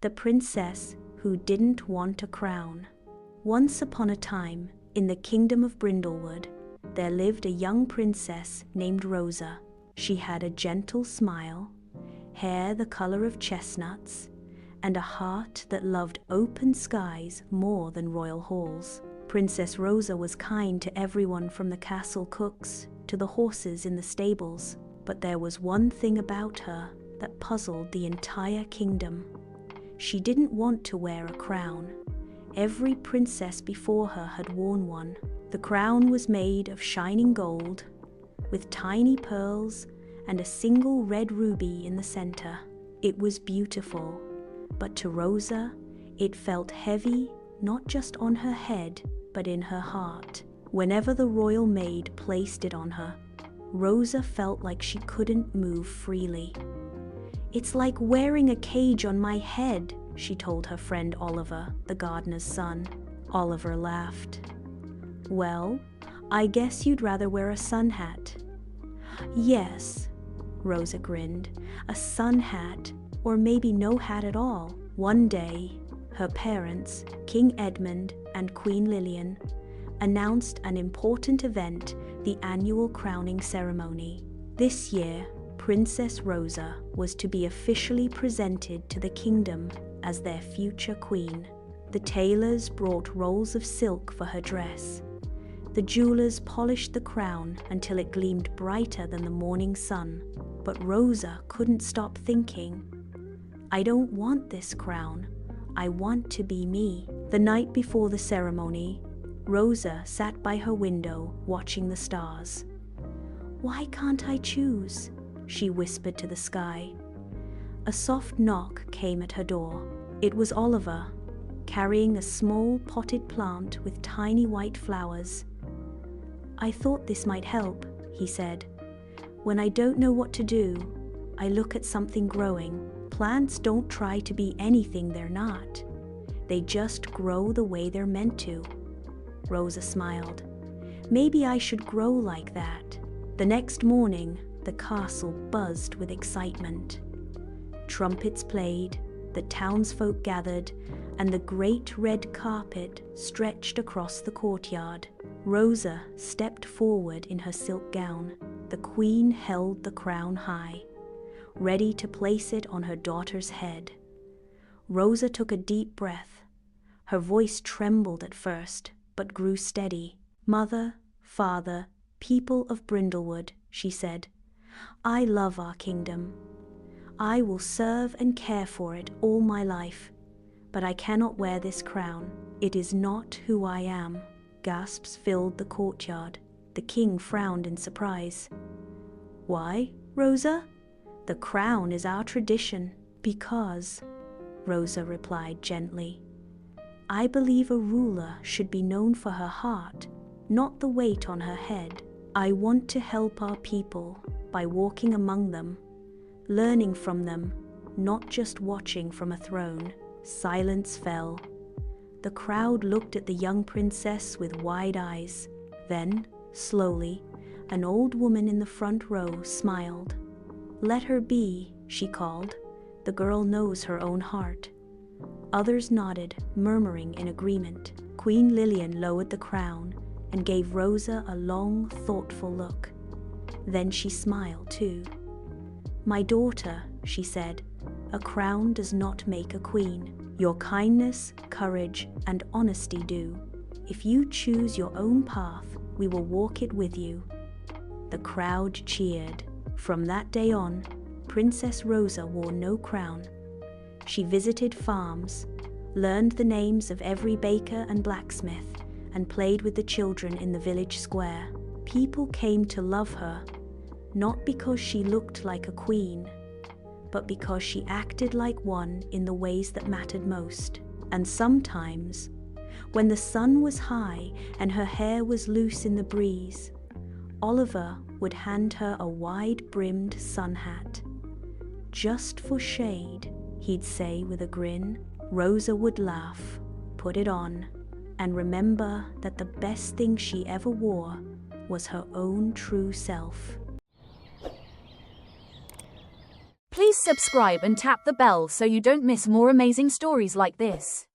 The princess who didn't want a crown. Once upon a time, in the kingdom of Brindlewood, there lived a young princess named Rosa. She had a gentle smile, hair the color of chestnuts, and a heart that loved open skies more than royal halls. Princess Rosa was kind to everyone from the castle cooks to the horses in the stables, but there was one thing about her that puzzled the entire kingdom. She didn't want to wear a crown. Every princess before her had worn one. The crown was made of shining gold, with tiny pearls and a single red ruby in the center. It was beautiful, but to Rosa, it felt heavy, not just on her head, but in her heart. Whenever the royal maid placed it on her, Rosa felt like she couldn't move freely. "It's like wearing a cage on my head," she told her friend Oliver, the gardener's son. Oliver laughed. "Well, I guess you'd rather wear a sun hat." "Yes," Rosa grinned, "a sun hat, or maybe no hat at all." One day, her parents, King Edmund and Queen Lillian, announced an important event, the annual crowning ceremony. This year, Princess Rosa was to be officially presented to the kingdom as their future queen. The tailors brought rolls of silk for her dress. The jewelers polished the crown until it gleamed brighter than the morning sun. But Rosa couldn't stop thinking, "I don't want this crown. I want to be me." The night before the ceremony, Rosa sat by her window watching the stars. "Why can't I choose?" she whispered to the sky. A soft knock came at her door. It was Oliver, carrying a small potted plant with tiny white flowers. "I thought this might help," he said. "When I don't know what to do, I look at something growing. Plants don't try to be anything they're not. They just grow the way they're meant to." Rosa smiled. "Maybe I should grow like that." The next morning, the castle buzzed with excitement. Trumpets played, the townsfolk gathered, and the great red carpet stretched across the courtyard. Rosa stepped forward in her silk gown. The queen held the crown high, ready to place it on her daughter's head. Rosa took a deep breath. Her voice trembled at first, but grew steady. "Mother, father, people of Brindlewood," she said, "I love our kingdom. I will serve and care for it all my life, but I cannot wear this crown. It is not who I am." Gasps filled the courtyard. The king frowned in surprise. "Why, Rosa? The crown is our tradition." "Because," Rosa replied gently, "I believe a ruler should be known for her heart, not the weight on her head. I want to help our people by walking among them, learning from them, not just watching from a throne." Silence fell. The crowd looked at the young princess with wide eyes. Then, slowly, an old woman in the front row smiled. "Let her be," she called. "The girl knows her own heart." Others nodded, murmuring in agreement. Queen Lillian lowered the crown and gave Rosa a long, thoughtful look. Then she smiled too. "My daughter," she said, "a crown does not make a queen. Your kindness, courage, and honesty do. If you choose your own path, we will walk it with you." The crowd cheered. From that day on, Princess Rosa wore no crown. She visited farms, learned the names of every baker and blacksmith, and played with the children in the village square. People came to love her, not because she looked like a queen, but because she acted like one in the ways that mattered most. And sometimes, when the sun was high and her hair was loose in the breeze, Oliver would hand her a wide-brimmed sun hat. "Just for shade," he'd say with a grin. Rosa would laugh, put it on, and remember that the best thing she ever wore was her own true self. Please subscribe and tap the bell so you don't miss more amazing stories like this.